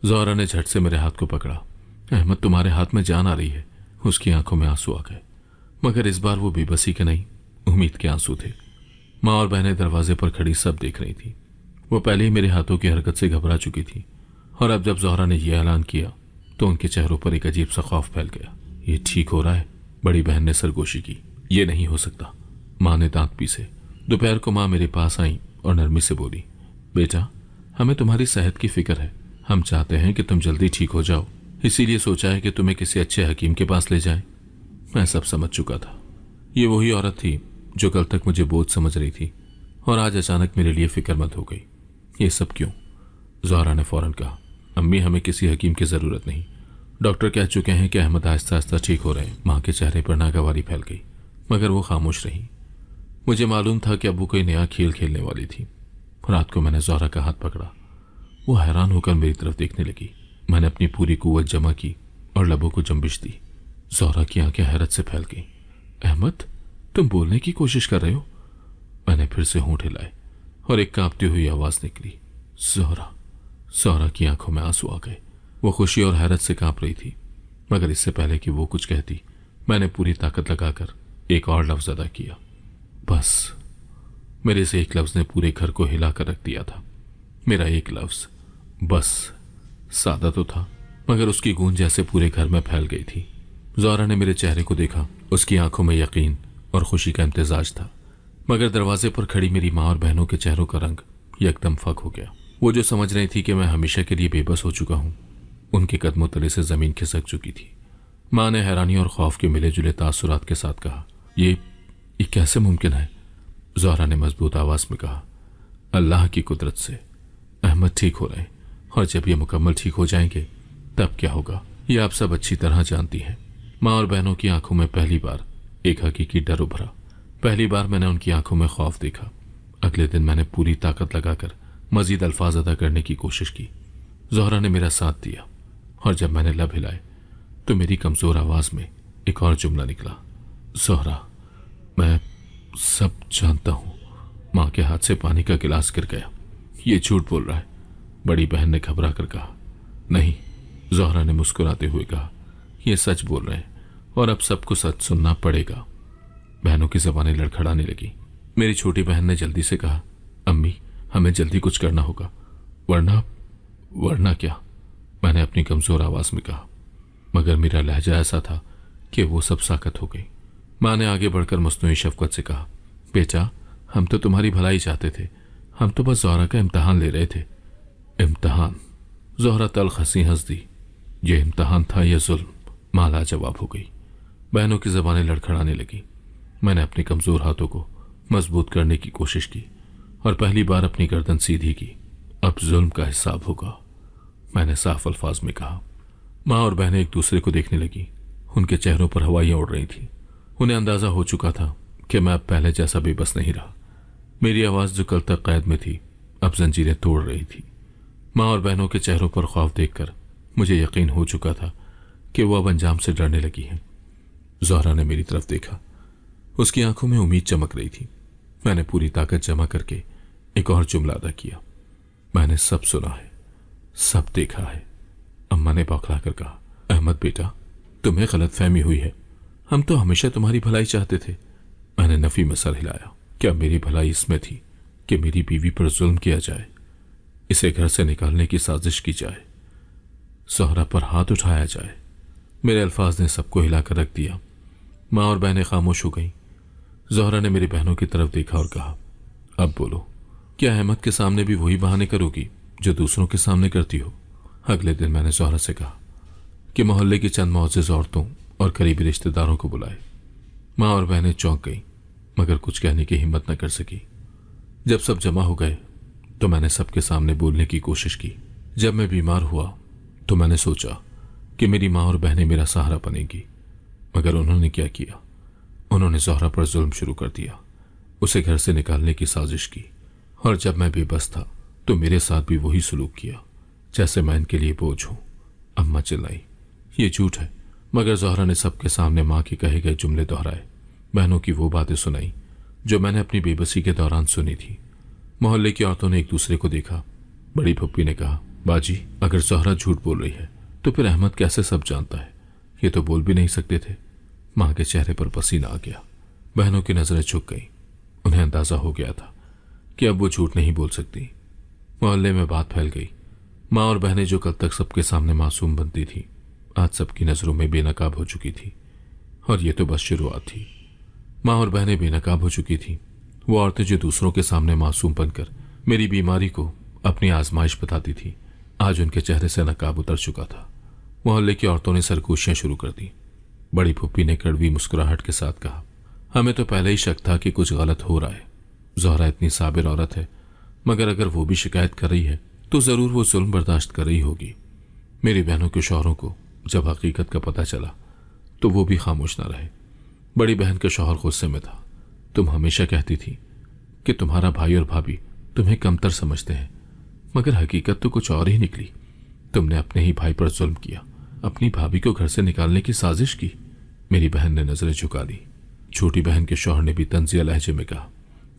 ज़ोहरा ने झट से मेरे हाथ को पकड़ा। अहमद, तुम्हारे हाथ में जान आ रही है। उसकी आंखों में आंसू आ गए, मगर इस बार वो बेबसी के नहीं, उम्मीद के आंसू थे। माँ और बहनें दरवाजे पर खड़ी सब देख रही थी। वो पहले ही मेरे हाथों की हरकत से घबरा चुकी थी, और अब जब ज़ोहरा ने यह ऐलान किया तो उनके चेहरों पर एक अजीब सा खौफ फैल गया। ये ठीक हो रहा है, बड़ी बहन ने सरगोशी की। ये नहीं हो सकता। माँ ने दांत पीसे। दोपहर को माँ मेरे पास आई और नरमी से बोली, बेटा, हमें तुम्हारी सेहत की फिक्र है। हम चाहते हैं कि तुम जल्दी ठीक हो जाओ, इसीलिए सोचा है कि तुम्हें किसी अच्छे हकीम के पास ले जाएं। मैं सब समझ चुका था। ये वही औरत थी जो कल तक मुझे बोझ समझ रही थी और आज अचानक मेरे लिए फिक्रमंद हो गई। ये सब क्यों? ज़ोहरा ने फौरन कहा, अम्मी, हमें किसी हकीम की ज़रूरत नहीं। डॉक्टर कह चुके हैं कि अहमद आहिस्ता आहिस्ता ठीक हो रहे हैं। माँ के चेहरे पर नागवारी फैल गई, मगर वो खामोश रही। मुझे मालूम था कि अब वो कोई नया खेल खेलने वाली थी। रात को मैंने ज़ोहरा का हाथ पकड़ा। वो हैरान होकर मेरी तरफ देखने लगी। मैंने अपनी पूरी कुव्वत जमा की और लबों को जंबिश दी। ज़ोहरा की आंखें हैरत से फैल गईं। अहमद, तुम बोलने की कोशिश कर रहे हो? मैंने फिर से होंठ हिलाए और एक कांपती हुई आवाज निकली, ज़ोहरा। ज़ोहरा की आंखों में आंसू आ गए। वो खुशी और हैरत से कांप रही थी, मगर इससे पहले कि वो कुछ कहती, मैंने पूरी ताकत लगाकर एक और लफ्ज अदा किया, बस। मेरे से एक लफ्ज ने पूरे घर को हिलाकर रख दिया था। मेरा एक लफ्ज, बस। सादा तो था, मगर उसकी गूंज जैसे पूरे घर में फैल गई थी। ज़ोहरा ने मेरे चेहरे को देखा। उसकी आंखों में यकीन और खुशी का इम्तिजाज था, मगर दरवाजे पर खड़ी मेरी माँ और बहनों के चेहरों का रंग यकदम फक हो गया। वो जो समझ रही थी कि मैं हमेशा के लिए बेबस हो चुका हूं, उनके कदमों तले से जमीन खिसक चुकी थी। माँ ने हैरानी और खौफ के मिले जुले तासुरात के साथ कहा, ये कैसे मुमकिन है? ज़ोहरा ने मजबूत आवाज में कहा, अल्लाह की कुदरत से। अहमद ठीक हो रहे हैं, और जब ये मुकम्मल ठीक हो जाएंगे तब क्या होगा, ये आप सब अच्छी तरह जानती हैं। माँ और बहनों की आंखों में पहली बार एक हकीकी डर उभरा। पहली बार मैंने उनकी आंखों में खौफ देखा। अगले दिन मैंने पूरी ताकत लगाकर मजीद अल्फाज अदा करने की कोशिश की। ज़ोहरा ने मेरा साथ दिया, और जब मैंने लब हिलाए तो मेरी कमजोर आवाज में एक और जुमला निकला, ज़ोहरा, मैं सब जानता हूं। माँ के हाथ से पानी का गिलास गिर गया। ये झूठ बोल रहा है, बड़ी बहन ने घबरा कर कहा। नहीं, ज़ोहरा ने मुस्कुराते हुए कहा, ये सच बोल रहे हैं और अब सबको सच सुनना पड़ेगा। बहनों की जबानें लड़खड़ाने लगी। मेरी छोटी बहन ने जल्दी से कहा, अम्मी, हमें जल्दी कुछ करना होगा, वरना क्या? मैंने अपनी कमजोर आवाज में कहा, मगर मेरा लहजा ऐसा था कि वो सब साकत हो गई। माँ ने आगे बढ़कर मस्नूई शफकत से कहा, बेटा, हम तो तुम्हारी भलाई चाहते थे। हम तो बस ज़ोहरा का इम्तहान ले रहे थे। इम्तहान? ज़ोहरा तल्ख हंसी हंस दी। ये इम्तहान था या जुल्म? माँ लाजवाब हो गई। बहनों की जबानें लड़खड़ाने लगी। मैंने अपने कमजोर हाथों को मजबूत करने की कोशिश की और पहली बार अपनी गर्दन सीधी की। अब जुल्म का हिसाब होगा, मैंने साफ अल्फाज में कहा। माँ और बहनें एक दूसरे को देखने लगी। उनके चेहरों पर हवाइयां उड़ रही थी। उन्हें अंदाजा हो चुका था कि मैं अब पहले जैसा बेबस नहीं रहा। मेरी आवाज जो कल तक कैद में थी, अब जंजीरें तोड़ रही थी। माँ और बहनों के चेहरों पर खौफ देखकर मुझे यकीन हो चुका था कि वो अब अंजाम से डरने लगी हैं। ज़ोहरा ने मेरी तरफ देखा। उसकी आंखों में उम्मीद चमक रही थी। मैंने पूरी ताकत जमा करके एक और जुमला अदा किया, मैंने सब सुना है, सब देखा है। अम्मा ने बौखला कर कहा, अहमद बेटा, तुम्हें गलतफहमी हुई है। हम तो हमेशा तुम्हारी भलाई चाहते थे। मैंने नफी में सर हिलाया। क्या मेरी भलाई इसमें थी कि मेरी बीवी पर जुल्म किया जाए, इसे घर से निकालने की साजिश की जाए, ज़ोहरा पर हाथ उठाया जाए? मेरे अल्फाज ने सबको हिलाकर रख दिया। माँ और बहनें खामोश हो गईं। ज़ोहरा ने मेरी बहनों की तरफ देखा और कहा, अब बोलो, क्या अहमद के सामने भी वही बहाने करोगी जो दूसरों के सामने करती हो? अगले दिन मैंने ज़ोहरा से कहा, कि मोहल्ले की चंद मुअज़्ज़िज़ औरतों और करीबी रिश्तेदारों को बुलाए। माँ और बहनें चौंक गईं, मगर कुछ कहने की हिम्मत न कर सकी। जब सब जमा हो गए तो मैंने सबके सामने बोलने की कोशिश की। जब मैं बीमार हुआ तो मैंने सोचा कि मेरी माँ और बहनें मेरा सहारा बनेंगी, मगर उन्होंने क्या किया? उन्होंने ज़ोहरा पर जुल्म शुरू कर दिया, उसे घर से निकालने की साजिश की। और जब मैं बेबस था तो मेरे साथ भी वही सलूक किया, जैसे मैं इनके लिए बोझ हूं। अम्मा चिल्लाई, ये झूठ है। मगर ज़ोहरा ने सबके सामने माँ के कहे गए जुमले दोहराए, बहनों की वो बातें सुनाई जो मैंने अपनी बेबसी के दौरान सुनी थी। मोहल्ले की औरतों ने एक दूसरे को देखा। बड़ी फुप्पी ने कहा, बाजी, अगर ज़ोहरा झूठ बोल रही है तो फिर अहमद कैसे सब जानता है? ये तो बोल भी नहीं सकते थे। माँ के चेहरे पर पसीना आ गया। बहनों की नजरें झुक गईं। उन्हें अंदाजा हो गया था कि अब वो झूठ नहीं बोल सकती। मोहल्ले में बात फैल गई। माँ और बहनें जो कल तक सबके सामने मासूम बनती थी, आज सबकी नजरों में बेनकाब हो चुकी थी। और ये तो बस शुरुआत थी। माँ और बहनें बेनकाब हो चुकी थी। वो औरतें जो दूसरों के सामने मासूम बनकर मेरी बीमारी को अपनी आजमाइश बताती थी, आज उनके चेहरे से नकाब उतर चुका था। मोहल्ले की औरतों ने सरगोशियां शुरू कर दी। बड़ी फुप्पी ने कड़वी मुस्कुराहट के साथ कहा, हमें तो पहले ही शक था कि कुछ गलत हो रहा है। ज़ोहरा इतनी साबिर औरत है, मगर अगर वो भी शिकायत कर रही है तो जरूर वो जुल्म बर्दाश्त कर रही होगी। मेरी बहनों के शौहरों को जब हकीकत का पता चला तो वो भी खामोश न रहे। बड़ी बहन के शौहर गुस्से में था। तुम हमेशा कहती थी कि तुम्हारा भाई और भाभी तुम्हें कमतर समझते हैं, मगर हकीकत तो कुछ और ही निकली। तुमने अपने ही भाई पर जुल्म किया, अपनी भाभी को घर से निकालने की साजिश की। मेरी बहन ने नजरें झुका दी। छोटी बहन के शौहर ने भी तंजिया लहजे में कहा,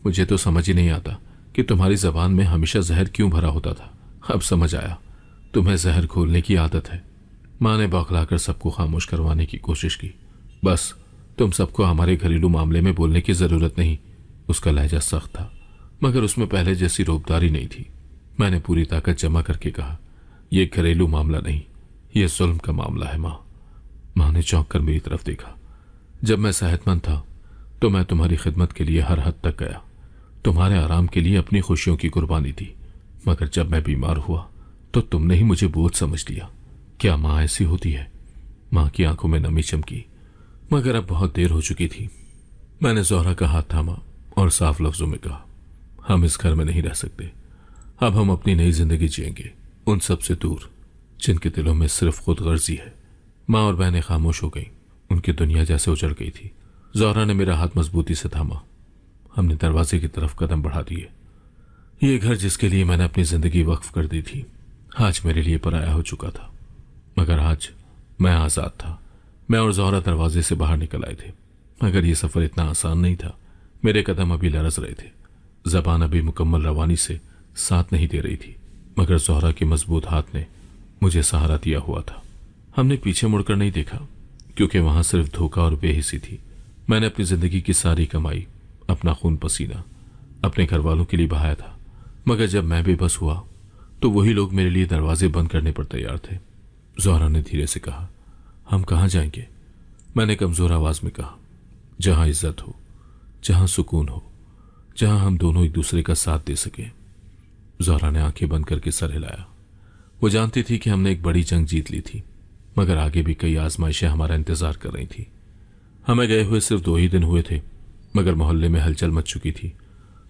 मुझे तो समझ ही नहीं आता कि तुम्हारी जबान में हमेशा जहर क्यों भरा होता था। अब समझ आया, तुम्हें जहर घोलने की आदत है। माँ ने बौखलाकर सबको खामोश करवाने की कोशिश की। बस, तुम सबको हमारे घरेलू मामले में बोलने की जरूरत नहीं। उसका लहजा सख्त था, मगर उसमें पहले जैसी रोबदारी नहीं थी। मैंने पूरी ताकत जमा करके कहा, यह घरेलू मामला नहीं, यह जुल्म का मामला है माँ। माँ ने चौंक कर मेरी तरफ देखा। जब मैं सेहतमंद था तो मैं तुम्हारी खिदमत के लिए हर हद तक गया, तुम्हारे आराम के लिए अपनी खुशियों की कुर्बानी दी। मगर जब मैं बीमार हुआ तो तुमने ही मुझे बोझ समझ लिया। क्या माँ ऐसी होती है? माँ की आंखों में नमी चमकी, मगर अब बहुत देर हो चुकी थी। मैंने ज़ोहरा का हाथ थामा और साफ लफ्जों में कहा, हम इस घर में नहीं रह सकते। अब हम अपनी नई जिंदगी जिएंगे, उन सब से दूर जिनके दिलों में सिर्फ खुदगर्जी है। माँ और बहनें खामोश हो गईं। उनकी दुनिया जैसे उजड़ गई थी। ज़ोहरा ने मेरा हाथ मजबूती से थामा। हमने दरवाजे की तरफ कदम बढ़ा दिए। ये घर जिसके लिए मैंने अपनी जिंदगी वक्फ कर दी थी, आज मेरे लिए पराया हो चुका था। मगर आज मैं आजाद था। मैं और ज़ोहरा दरवाजे से बाहर निकल आए थे, मगर यह सफर इतना आसान नहीं था। मेरे कदम अभी लरज रहे थे, जबान अभी मुकम्मल रवानी से साथ नहीं दे रही थी, मगर ज़ोहरा के मजबूत हाथ ने मुझे सहारा दिया हुआ था। हमने पीछे मुड़कर नहीं देखा, क्योंकि वहां सिर्फ धोखा और बेहिसी थी। मैंने अपनी जिंदगी की सारी कमाई, अपना खून पसीना अपने घर वालों के लिए बहाया था, मगर जब मैं बेबस हुआ तो वही लोग मेरे लिए दरवाजे बंद करने पर तैयार थे। ज़ोहरा ने धीरे से कहा, हम कहाँ जाएंगे? मैंने कमजोर आवाज में कहा, जहां इज्जत हो, जहां सुकून हो, जहां हम दोनों एक दूसरे का साथ दे सकें। ज़ोहरा ने आंखें बंद करके सर हिलाया। वो जानती थी कि हमने एक बड़ी जंग जीत ली थी, मगर आगे भी कई आजमाइशें हमारा इंतजार कर रही थी। हमें गए हुए सिर्फ 2 ही दिन हुए थे, मगर मोहल्ले में हलचल मच चुकी थी।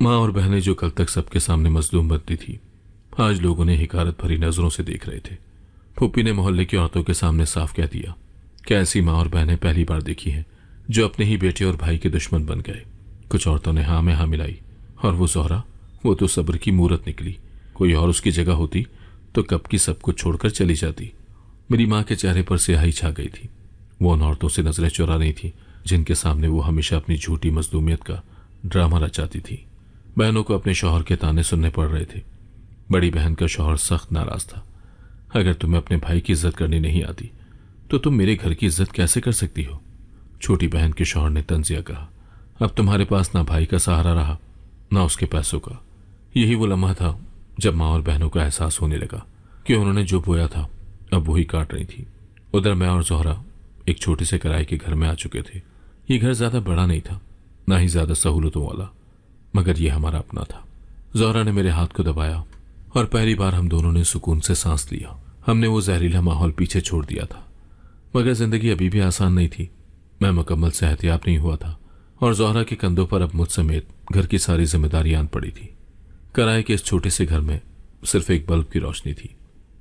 माँ और बहनें जो कल तक सबके सामने मजलूम बनती थी, आज लोगों ने हिकारत भरी नजरों से देख रहे थे। फूफी ने मोहल्ले की औरतों के सामने साफ कह दिया कि ऐसी माँ और बहनें पहली बार देखी हैं जो अपने ही बेटे और भाई के दुश्मन बन गए। कुछ औरतों ने हाँ में हाँ मिलाई, और वो ज़ोहरा, वो तो सब्र की मूरत निकली। कोई और उसकी जगह होती तो कब की सब कुछ छोड़कर चली जाती। मेरी माँ के चेहरे पर स्याही छा गई थी। वो उन औरतों से नजरें चुरा रही थी जिनके सामने वो हमेशा अपनी झूठी मजलूमियत का ड्रामा रचाती थी। बहनों को अपने शौहर के ताने सुनने पड़ रहे थे। बड़ी बहन का शौहर सख्त नाराज था। अगर तुम्हें अपने भाई की इज्जत करनी नहीं आती तो तुम मेरे घर की इज्जत कैसे कर सकती हो? छोटी बहन के शौहर ने तंजिया कहा, अब तुम्हारे पास ना भाई का सहारा रहा, ना उसके पैसों का। यही वो लम्हा था जब माँ और बहनों का एहसास होने लगा कि उन्होंने जो बोया था अब वही काट रही थी। उधर मैं और ज़ोहरा एक छोटे से किराए के घर में आ चुके थे। ये घर ज्यादा बड़ा नहीं था, ना ही ज्यादा सहूलतों वाला, मगर ये हमारा अपना था। ज़ोहरा ने मेरे हाथ को दबाया और पहली बार हम दोनों ने सुकून से सांस लिया। हमने वो जहरीला माहौल पीछे छोड़ दिया था। मगर जिंदगी अभी भी आसान नहीं थी। मैं मुकम्मल सेहतयाब नहीं हुआ था और ज़ोहरा के कंधों पर अब मुझ समेत घर की सारी जिम्मेदारी आन पड़ी थी। किराए के इस छोटे से घर में सिर्फ एक बल्ब की रोशनी थी,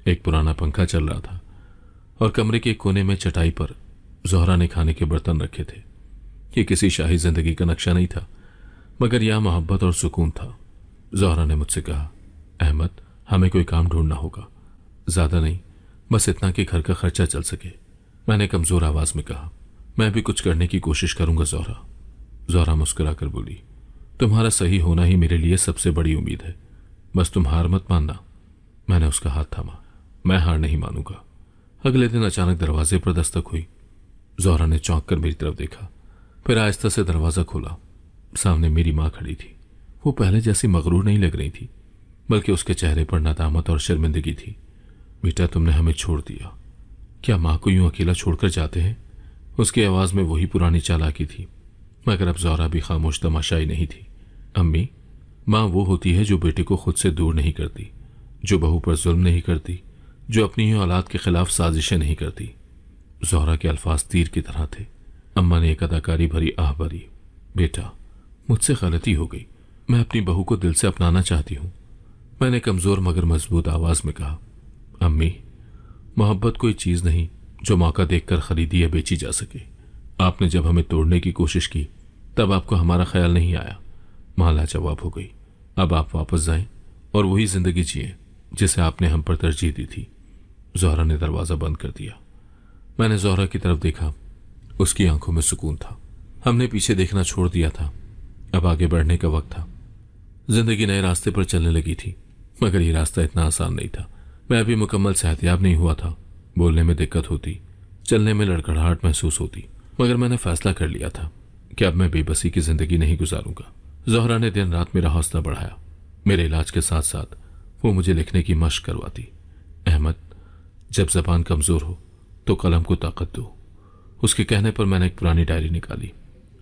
एक पुराना पंखा चल रहा था और कमरे के कोने में चटाई पर ज़ोहरा ने खाने के बर्तन रखे थे। ये किसी शाही जिंदगी का नक्शा नहीं था, मगर यह मोहब्बत और सुकून था। ज़ोहरा ने मुझसे कहा, अहमद, हमें कोई काम ढूंढना होगा, ज्यादा नहीं, बस इतना कि घर का खर्चा चल सके। मैंने कमजोर आवाज में कहा, मैं भी कुछ करने की कोशिश करूंगा ज़ोहरा। ज़ोहरा मुस्कुराकर बोली, तुम्हारा सही होना ही मेरे लिए सबसे बड़ी उम्मीद है, बस तुम हार मत मानना। मैंने उसका हाथ थामा, मैं हार नहीं मानूंगा। अगले दिन अचानक दरवाजे पर दस्तक हुई। ज़ोहरा ने चौंक कर मेरी तरफ देखा, फिर आहिस्ता से दरवाजा खोला। सामने मेरी माँ खड़ी थी। वो पहले जैसी मगरूर नहीं लग रही थी, बल्कि उसके चेहरे पर नदामत और शर्मिंदगी थी। बेटा, तुमने हमें छोड़ दिया। क्या माँ को यूं अकेला छोड़कर जाते हैं? उसकी आवाज में वही पुरानी चालाकी थी, मगर अब ज़ोहरा भी खामोश तमाशाई नहीं थी। अम्मी, माँ वो होती है जो बेटे को खुद से दूर नहीं करती, जो बहू पर जुल्म नहीं करती, जो अपनी ही औलाद के खिलाफ साजिशें नहीं करती। ज़ोहरा के अल्फाज तीर की तरह थे। अम्मा ने एक अदाकारी भरी आह भरी, बेटा, मुझसे गलती हो गई, मैं अपनी बहू को दिल से अपनाना चाहती हूँ। मैंने कमजोर मगर मजबूत आवाज में कहा, अम्मी, मोहब्बत कोई चीज नहीं जो मौका देखकर खरीदी या बेची जा सके। आपने जब हमें तोड़ने की कोशिश की तब आपको हमारा ख्याल नहीं आया। मां लाजवाब हो गई। अब आप वापस जाएं और वही जिंदगी जिए जिसे आपने हम पर तरजीह दी थी। ज़ोहरा ने दरवाजा बंद कर दिया। मैंने ज़ोहरा की तरफ देखा, उसकी आंखों में सुकून था। हमने पीछे देखना छोड़ दिया था, अब आगे बढ़ने का वक्त था। जिंदगी नए रास्ते पर चलने लगी थी, मगर यह रास्ता इतना आसान नहीं था। मैं अभी मुकम्मल सेहतयाब नहीं हुआ था। बोलने में दिक्कत होती, चलने में लड़खड़ाहट महसूस होती, मगर मैंने फैसला कर लिया था कि अब मैं बेबसी की जिंदगी नहीं गुजारूंगा। ज़ोहरा ने दिन रात मेरा हौसला बढ़ाया। मेरे इलाज के साथ साथ वो मुझे लिखने की मशक करवाती। अहमद, जब जबान कमजोर हो तो कलम को ताकत दो। उसके कहने पर मैंने एक पुरानी डायरी निकाली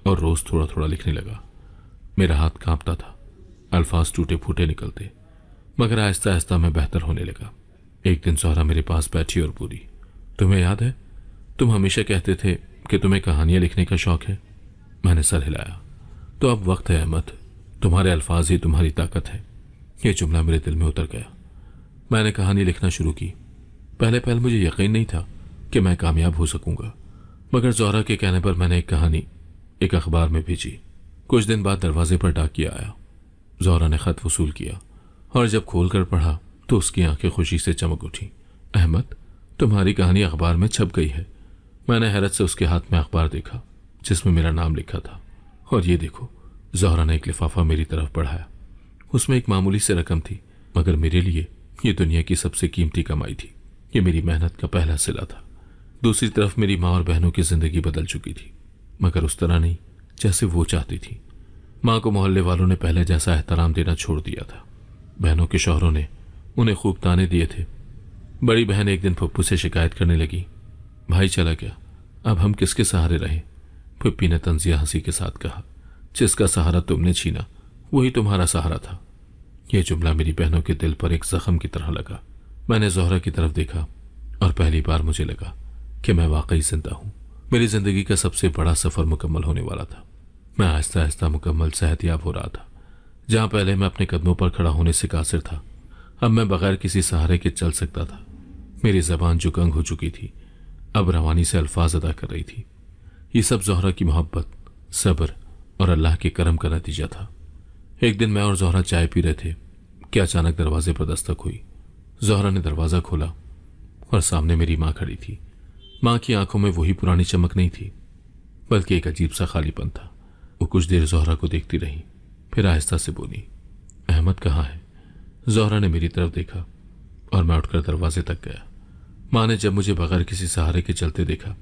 और रोज थोड़ा थोड़ा लिखने लगा। मेरा हाथ कांपता था, अल्फाज टूटे फूटे निकलते, मगर आहिस्ता आहिस्ता मैं बेहतर होने लगा। एक दिन ज़ोहरा मेरे पास बैठी और बोली, तुम्हें याद है, तुम हमेशा कहते थे कि तुम्हें कहानियां लिखने का शौक है। मैंने सर हिलाया। तो अब वक्त है अहमद, तुम्हारे अल्फाज ही तुम्हारी ताकत है। यह जुमला मेरे दिल में उतर गया। मैंने कहानी लिखना शुरू की। पहले पहल मुझे यकीन नहीं था कि मैं कामयाब हो सकूंगा, मगर ज़ोहरा के कहने पर मैंने एक कहानी एक अखबार में भेजी। कुछ दिन बाद दरवाजे पर डाकिया आया। ज़ोहरा ने खत वसूल किया और जब खोलकर पढ़ा तो उसकी आंखें खुशी से चमक उठी। अहमद, तुम्हारी कहानी अखबार में छप गई है। मैंने हैरत से उसके हाथ में अखबार देखा जिसमें मेरा नाम लिखा था। और ये देखो, ज़ोहरा ने एक लिफाफा मेरी तरफ बढ़ाया। उसमें एक मामूली सी रकम थी, मगर मेरे लिए ये दुनिया की सबसे कीमती कमाई थी। ये मेरी मेहनत का पहला सिला था। दूसरी तरफ मेरी माँ और बहनों की जिंदगी बदल चुकी थी, मगर उस तरह नहीं जैसे वो चाहती थी। माँ को मोहल्ले वालों ने पहले जैसा एहतराम देना छोड़ दिया था। बहनों के शौहरों ने उन्हें खूब ताने दिए थे। बड़ी बहन एक दिन पप्पू से शिकायत करने लगी, भाई चला गया, अब हम किसके सहारे रहें? पप्पी ने तंजिया हंसी के साथ कहा, जिसका सहारा तुमने छीना वही तुम्हारा सहारा था। यह जुमला मेरी बहनों के दिल पर एक जख्म की तरह लगा। मैंने ज़ोहरा की तरफ देखा और पहली बार मुझे लगा कि मैं वाकई जिंदा हूं। मेरी जिंदगी का सबसे बड़ा सफर मुकम्मल होने वाला था। मैं आहिस्ता आहिस्ता मुकम्मल सेहतयाब हो रहा था। जहां पहले मैं अपने कदमों पर खड़ा होने से कासिर था, अब मैं बगैर किसी सहारे के चल सकता था। मेरी जबान जो गंग हो चुकी थी, अब रवानी से अल्फाज अदा कर रही थी। ये सब ज़ोहरा की मोहब्बत, सब्र और अल्लाह के करम का नतीजा था। एक दिन मैं और ज़ोहरा चाय पी रहे थे कि अचानक दरवाजे पर दस्तक हुई। ज़ोहरा ने दरवाज़ा खोला और सामने मेरी माँ खड़ी थी। माँ की आंखों में वही पुरानी चमक नहीं थी, बल्कि एक अजीब सा खालीपन था। वो कुछ देर ज़ोहरा को देखती रही, फिर आहिस्ता से बोली, अहमद कहाँ है? ज़ोहरा ने मेरी तरफ देखा और मैं उठकर दरवाजे तक गया। माँ ने जब मुझे बगैर किसी सहारे के चलते देखा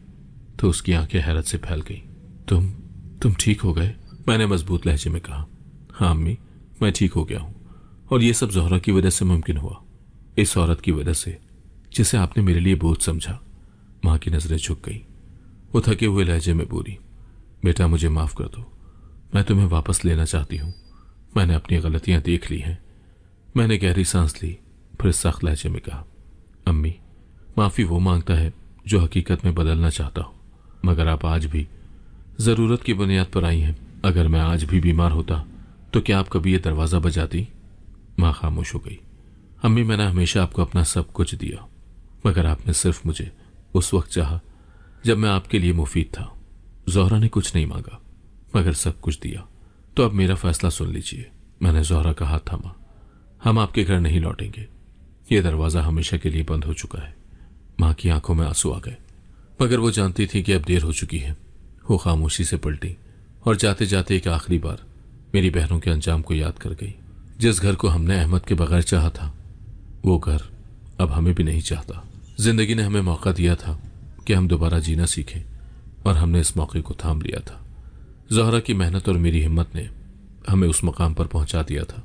तो उसकी आंखें हैरत से फैल गई। तुम ठीक हो गए? मैंने मजबूत लहजे में कहा। हाँ अम्मी, मैं ठीक हो गया हूं, और ये सब ज़ोहरा की वजह से मुमकिन हुआ, इस औरत की वजह से जिसे आपने मेरे लिए बोझ समझा। माँ की नजरें झुक गई। वो थके हुए लहजे में बोली, बेटा मुझे माफ कर दो, मैं तुम्हें वापस लेना चाहती हूँ। मैंने अपनी गलतियां देख ली हैं। मैंने गहरी सांस ली, फिर सख्त लहजे में कहा, अम्मी, माफी वो मांगता है जो हकीकत में बदलना चाहता हूँ, मगर आप आज भी ज़रूरत की बुनियाद पर आई हैं। अगर मैं आज भी बीमार होता तो क्या आप कभी ये दरवाज़ा बजाती? माँ खामोश हो गई। अम्मी, मैंने हमेशा आपको अपना सब कुछ दिया, मगर आपने सिर्फ मुझे उस वक्त चाहा जब मैं आपके लिए मुफीद था। ज़ोहरा ने कुछ नहीं मांगा मगर सब कुछ दिया। तो अब मेरा फैसला सुन लीजिए। मैंने ज़ोहरा का हाथ थामा। हम आपके घर नहीं लौटेंगे। ये दरवाज़ा हमेशा के लिए बंद हो चुका है। माँ की आंखों में आंसू आ गए, मगर वो जानती थी कि अब देर हो चुकी है। वो खामोशी से पलटी और जाते जाते एक आखिरी बार मेरी बहनों के अंजाम को याद कर गई। जिस घर को हमने अहमद के बगैर चाहा था, वो घर अब हमें भी नहीं चाहता। जिंदगी ने हमें मौका दिया था कि हम दोबारा जीना सीखें, और हमने इस मौके को थाम लिया था। ज़ोहरा की मेहनत और मेरी हिम्मत ने हमें उस मकाम पर पहुंचा दिया था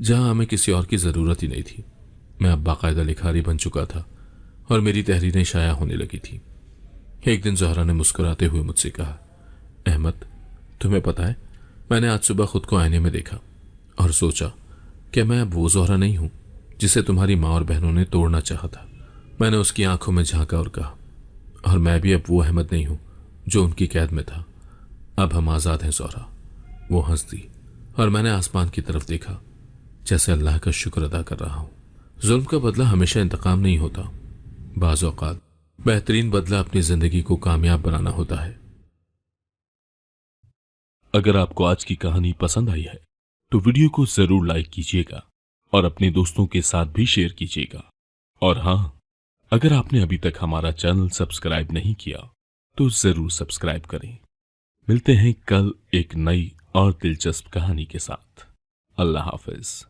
जहां हमें किसी और की ज़रूरत ही नहीं थी। मैं अब बाकायदा लिखारी बन चुका था और मेरी तहरीरें शाया होने लगी थी। एक दिन ज़ोहरा ने मुस्कुराते हुए मुझसे कहा, अहमद, तुम्हें पता है, मैंने आज सुबह खुद को आईने में देखा और सोचा कि मैं अब वो ज़ोहरा नहीं हूं जिसे तुम्हारी माँ और बहनों ने तोड़ना चाहा था। मैंने उसकी आंखों में झांका और कहा, और मैं भी अब वो अहमद नहीं हूं जो उनकी कैद में था। अब हम आज़ाद हैं ज़ोहरा। वो हंस दी और मैंने आसमान की तरफ देखा, जैसे अल्लाह का शुक्र अदा कर रहा हूं। जुल्म का बदला हमेशा इंतकाम नहीं होता। बाज़ औक़ात बेहतरीन बदला अपनी जिंदगी को कामयाब बनाना होता है। अगर आपको आज की कहानी पसंद आई है तो वीडियो को जरूर लाइक कीजिएगा और अपने दोस्तों के साथ भी शेयर कीजिएगा। और हां, अगर आपने अभी तक हमारा चैनल सब्सक्राइब नहीं किया तो जरूर सब्सक्राइब करें। मिलते हैं कल एक नई और दिलचस्प कहानी के साथ। अल्लाह हाफिज।